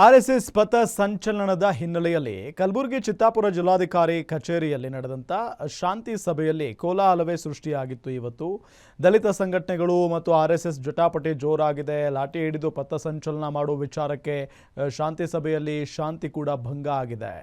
RSS ಪಥ ಸಂಚಲನದ ಹಿನ್ನೆಲೆಯಲ್ಲಿ ಕಲಬುರಗಿ ಚಿತ್ತಾಪುರ ಜಿಲ್ಲಾಧಿಕಾರಿ ಕಚೇರಿಯಲ್ಲಿ ನಡೆದಂಥ ಶಾಂತಿ ಸಭೆಯಲ್ಲಿ ಕೋಲಾಹಲವೇ ಸೃಷ್ಟಿಯಾಗಿತ್ತು. ಇವತ್ತು ದಲಿತ ಸಂಘಟನೆಗಳು ಮತ್ತು ಆರ್ಎಸ್ಎಸ್ ಜಟಾಪಟಿ ಜೋರಾಗಿದೆ. ಲಾಠಿ ಹಿಡಿದು ಪಥ ಸಂಚಲನ ಮಾಡುವ ವಿಚಾರಕ್ಕೆ ಶಾಂತಿ ಸಭೆಯಲ್ಲಿ ಶಾಂತಿ ಕೂಡ ಭಂಗ ಆಗಿದೆ.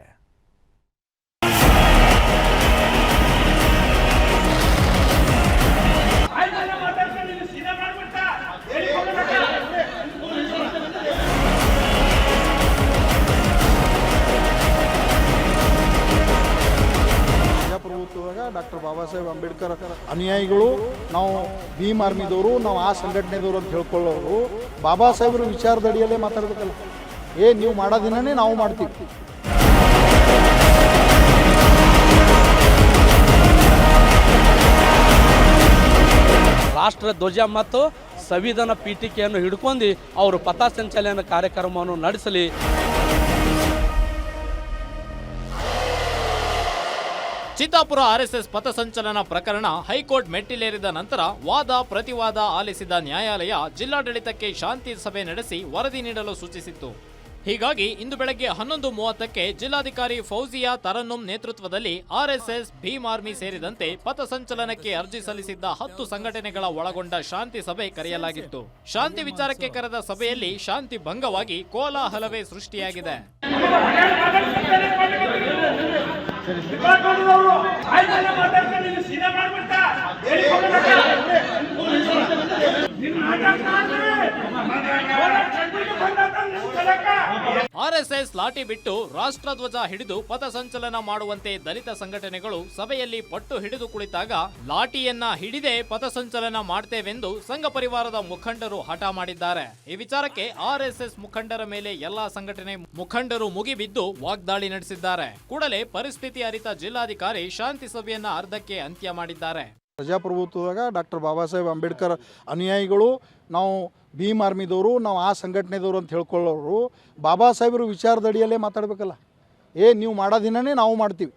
ಡಾಕ್ಟರ್ ಬಾಬಾ ಸಾಹೇಬ್ ಅಂಬೇಡ್ಕರ್ ಅನುಯಾಯಿಗಳು, ನಾವು ಭೀಮ್ ಆರ್ಮಿದವರು, ನಾವು ಆ ಸಂಘಟನೆದವರು ಅಂತ ಹೇಳ್ಕೊಳ್ಳೋರು ಬಾಬಾ ಸಾಹೇಬ್ರ ವಿಚಾರದಡಿಯಲ್ಲೇ ಮಾತಾಡಬೇಕಲ್ಲ. ನೀವು ಮಾಡೋದಿನೇ ನಾವು ಮಾಡ್ತೀವಿ. ರಾಷ್ಟ್ರ ಧ್ವಜ ಮತ್ತು ಸಂವಿಧಾನ ಪೀಠಿಕೆಯನ್ನು ಹಿಡ್ಕೊಂಡು ಅವರು ಪಥಸಂಚಲನ ಕಾರ್ಯಕ್ರಮವನ್ನು ನಡೆಸಲಿ. ಚಿತ್ತಾಪುರ ಆರ್ಎಸ್ಎಸ್ ಪಥಸಂಚಲನ ಪ್ರಕರಣ ಹೈಕೋರ್ಟ್ ಮೆಟ್ಟಿಲೇರಿದ ನಂತರ ವಾದ ಪ್ರತಿವಾದ ಆಲಿಸಿದ ನ್ಯಾಯಾಲಯ ಜಿಲ್ಲಾಡಳಿತಕ್ಕೆ ಶಾಂತಿ ಸಭೆ ನಡೆಸಿ ವರದಿ ನೀಡಲು ಸೂಚಿಸಿತ್ತು. ಹೀಗಾಗಿ ಇಂದು ಬೆಳಗ್ಗೆ 11:30ಕ್ಕೆ ಜಿಲ್ಲಾಧಿಕಾರಿ ಫೌಜಿಯಾ ತರನ್ನುಮ್ ನೇತೃತ್ವದಲ್ಲಿ ಆರ್ಎಸ್ಎಸ್, ಭೀಮ್ ಆರ್ಮಿ ಸೇರಿದಂತೆ ಪಥಸಂಚಲನಕ್ಕೆ ಅರ್ಜಿ ಸಲ್ಲಿಸಿದ್ದ 10 ಸಂಘಟನೆಗಳ ಒಳಗೊಂಡ ಶಾಂತಿ ಸಭೆ ಕರೆಯಲಾಗಿತ್ತು. ಶಾಂತಿ ವಿಚಾರಕ್ಕೆ ಕರೆದ ಸಭೆಯಲ್ಲಿ ಶಾಂತಿ ಭಂಗವಾಗಿ ಕೋಲಾಹಲವೇ ಸೃಷ್ಟಿಯಾಗಿದೆ. ಆರ್ಎಸ್ಎಸ್ ಲಾಠಿ ಬಿಟ್ಟು ರಾಷ್ಟ್ರಧ್ವಜ ಹಿಡಿದು ಪಥಸಂಚಲನ ಮಾಡುವಂತೆ ದಲಿತ ಸಂಘಟನೆಗಳು ಸಭೆಯಲ್ಲಿ ಪಟ್ಟು ಹಿಡಿದು ಕುಳಿತಾಗ ಲಾಠಿಯನ್ನ ಹಿಡಿದೇ ಪಥಸಂಚಲನ ಮಾಡ್ತೇವೆಂದು ಸಂಘ ಪರಿವಾರದ ಮುಖಂಡರು ಹಠ ಮಾಡಿದ್ದಾರೆ. ಈ ವಿಚಾರಕ್ಕೆ ಆರ್ಎಸ್ಎಸ್ ಮುಖಂಡರ ಮೇಲೆ ಎಲ್ಲಾ ಸಂಘಟನೆ ಮುಖಂಡರು ಮುಗಿಬಿದ್ದು ವಾಗ್ದಾಳಿ ನಡೆಸಿದ್ದಾರೆ. ಕೂಡಲೇ ಪರಿಸ್ಥಿತಿ ಅರಿತ ಜಿಲ್ಲಾಧಿಕಾರಿ ಶಾಂತಿ ಸಭೆಯನ್ನ ಅರ್ಧಕ್ಕೆ ಅಂತ್ಯ ಮಾಡಿದ್ದಾರೆ. ಪ್ರಜಾಪ್ರಭುತ್ವದಾಗ ಡಾಕ್ಟರ್ ಬಾಬಾ ಸಾಹೇಬ್ ಅಂಬೇಡ್ಕರ್ ಅನುಯಾಯಿಗಳು, ನಾವು ಭೀಮ್ ಆರ್ಮಿದವರು, ನಾವು ಆ ಸಂಘಟನೆದವರು ಅಂತ ಹೇಳ್ಕೊಳ್ಳೋರು ಬಾಬಾ ಸಾಹೇಬ್ರ ವಿಚಾರದಡಿಯಲ್ಲೇ ಮಾತಾಡಬೇಕಲ್ಲ. ನೀವು ಮಾಡೋದಿನೇ ನಾವು ಮಾಡ್ತೀವಿ.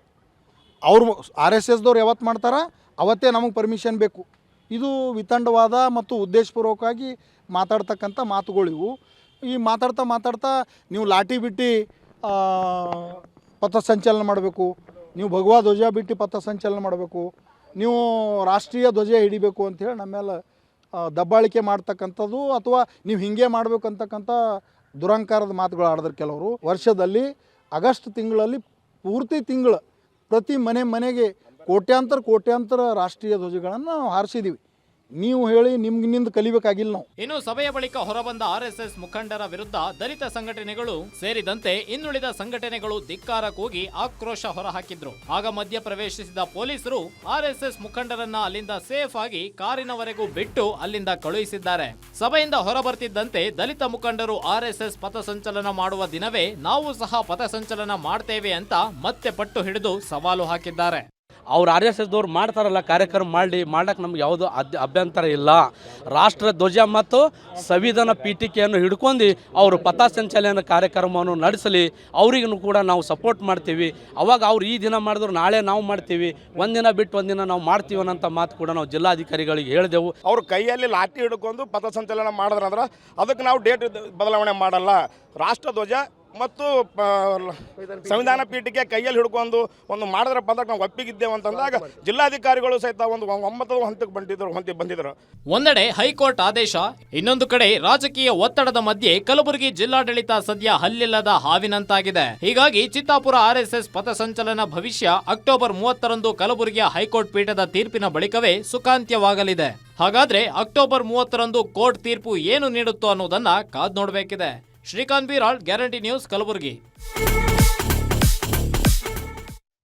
ಅವರು ಆರ್ಎಸ್ಎಸ್ದವ್ರು ಯಾವತ್ತು ಮಾಡ್ತಾರ ಅವತ್ತೇ ನಮಗೆ ಪರ್ಮಿಷನ್ ಬೇಕು. ಇದು ವಿತಂಡವಾದ ಮತ್ತು ಉದ್ದೇಶಪೂರ್ವಕವಾಗಿ ಮಾತಾಡ್ತಕ್ಕಂಥ ಮಾತುಗಳಿವು. ಈ ಮಾತಾಡ್ತಾ ನೀವು ಲಾಠಿ ಬಿಟ್ಟು ಪಥಸಂಚಲನ ಮಾಡಬೇಕು, ನೀವು ಭಗವಾ ಧ್ವಜ ಬಿಟ್ಟು ಪಥಸಂಚಲನ ಮಾಡಬೇಕು, ನೀವು ರಾಷ್ಟ್ರೀಯ ಧ್ವಜ ಹಿಡಿಬೇಕು ಅಂಥೇಳಿ ನಮ್ಮೆಲ್ಲ ದಬ್ಬಾಳಿಕೆ ಮಾಡ್ತಕ್ಕಂಥದ್ದು, ಅಥವಾ ನೀವು ಹಿಂಗೆ ಮಾಡಬೇಕು ಅಂತಕ್ಕಂಥ ದುರಂಕಾರದ ಮಾತುಗಳು ಆಡಿದ್ರೆ ಕೆಲವರು. ವರ್ಷದಲ್ಲಿ ಆಗಸ್ಟ್ ತಿಂಗಳಲ್ಲಿ ಪೂರ್ತಿ ತಿಂಗಳು ಪ್ರತಿ ಮನೆಗೆ ಕೋಟ್ಯಾಂತರ ರಾಷ್ಟ್ರೀಯ ಧ್ವಜಗಳನ್ನು ನಾವು ಹಾರಿಸಿದ್ದೀವಿ. ನೀವು ಹೇಳಿ ನಿಮ್ಗಿನಿಂದ ಕಲಿಬೇಕಾಗಿಲ್ಲ ನಾವು. ಇನ್ನು ಸಭೆಯ ಬಳಿಕ ಹೊರಬಂದ ಆರ್ಎಸ್ಎಸ್ ಮುಖಂಡರ ವಿರುದ್ಧ ದಲಿತ ಸಂಘಟನೆಗಳು ಸೇರಿದಂತೆ ಇನ್ನುಳಿದ ಸಂಘಟನೆಗಳು ಧಿಕ್ಕಾರ ಕೂಗಿ ಆಕ್ರೋಶ ಹೊರಹಾಕಿದ್ರು. ಆಗ ಮಧ್ಯ ಪ್ರವೇಶಿಸಿದ ಪೊಲೀಸರು ಆರ್ಎಸ್ಎಸ್ ಮುಖಂಡರನ್ನ ಅಲ್ಲಿಂದ ಸೇಫ್ ಆಗಿ ಕಾರಿನವರೆಗೂ ಬಿಟ್ಟು ಅಲ್ಲಿಂದ ಕಳುಹಿಸಿದ್ದಾರೆ. ಸಭೆಯಿಂದ ಹೊರಬರ್ತಿದ್ದಂತೆ ದಲಿತ ಮುಖಂಡರು ಆರ್ಎಸ್ಎಸ್ ಪಥಸಂಚಲನ ಮಾಡುವ ದಿನವೇ ನಾವು ಸಹ ಪಥಸಂಚಲನ ಮಾಡ್ತೇವೆ ಅಂತ ಮತ್ತೆ ಪಟ್ಟು ಹಿಡಿದು ಸವಾಲು ಹಾಕಿದ್ದಾರೆ. ಅವ್ರು ಆರ್ಎಸ್ಎಸ್ದವ್ರು ಮಾಡ್ತಾರಲ್ಲ, ಕಾರ್ಯಕ್ರಮ ಮಾಡ್ಲಿಕ್ಕೆ ನಮ್ಗೆ ಯಾವುದೋ ಅಭ್ಯಂತರ ಇಲ್ಲ. ರಾಷ್ಟ್ರ ಧ್ವಜ ಮತ್ತು ಸಂವಿಧಾನ ಪೀಠಿಕೆಯನ್ನು ಹಿಡ್ಕೊಂಡು ಅವರು ಪಥಸಂಚಲನ ಕಾರ್ಯಕ್ರಮವನ್ನು ನಡೆಸಲಿ. ಅವರಿಗೂ ಕೂಡ ನಾವು ಸಪೋರ್ಟ್ ಮಾಡ್ತೀವಿ. ಅವಾಗ ಅವ್ರು ಈ ದಿನ ಮಾಡಿದ್ರು ನಾಳೆ ನಾವು ಮಾಡ್ತೀವಿ, ಒಂದಿನ ಬಿಟ್ಟು ಒಂದಿನ ನಾವು ಮಾಡ್ತೀವಿ ಅನ್ನೋಂಥ ಮಾತು ಕೂಡ ನಾವು ಜಿಲ್ಲಾಧಿಕಾರಿಗಳಿಗೆ ಹೇಳಿದೆವು. ಅವ್ರ ಕೈಯಲ್ಲಿ ಲಾಠಿ ಹಿಡ್ಕೊಂಡು ಪಥಸಂಚಲನ ಮಾಡಿದ್ರಂದ್ರೆ ಅದಕ್ಕೆ ನಾವು ಡೇಟ್ ಬದಲಾವಣೆ ಮಾಡಲ್ಲ. ರಾಷ್ಟ್ರಧ್ವಜ ಮತ್ತು ಸಂವಿಧಾನ ಪೀಠಿಕೆ ಕೈಯಲ್ಲಿ ಹಿಡ್ಕೊಂಡು ಒಂದು ಮಾಡಿದ್ರ ಪದಕ್ಕೆ ನಾವು ಒಪ್ಪಿಗಿದ್ದೇವೆ ಅಂತಂದಾಗ ಜಿಲ್ಲಾಧಿಕಾರಿಗಳು ಸಹಿತ ಒಂದು 9ನೇ ಹಂತಕ್ಕೆ ಬಂದಿದ್ದರು. ಒಂದೆಡೆ ಹೈಕೋರ್ಟ್ ಆದೇಶ, ಇನ್ನೊಂದು ಕಡೆ ರಾಜಕೀಯ ಒತ್ತಡದ ಮಧ್ಯೆ ಕಲಬುರಗಿ ಜಿಲ್ಲಾಡಳಿತ ಸದ್ಯ ಹಲ್ಲಿಲ್ಲದ ಹಾವಿನಂತಾಗಿದೆ. ಹೀಗಾಗಿ ಚಿತ್ತಾಪುರ ಆರ್ಎಸ್ಎಸ್ ಪಥಸಂಚಲನ ಭವಿಷ್ಯ ಅಕ್ಟೋಬರ್ 30ರಂದು ಕಲಬುರಗಿಯ ಹೈಕೋರ್ಟ್ ಪೀಠದ ತೀರ್ಪಿನ ಬಳಿಕವೇ ಸುಖಾಂತ್ಯವಾಗಲಿದೆ. ಹಾಗಾದ್ರೆ ಅಕ್ಟೋಬರ್ 30ರಂದು ಕೋರ್ಟ್ ತೀರ್ಪು ಏನು ನೀಡುತ್ತೋ ಅನ್ನೋದನ್ನ ಕಾದ್ ನೋಡಬೇಕಿದೆ. Srikanth Biral, guarantee news, Kalaburagi.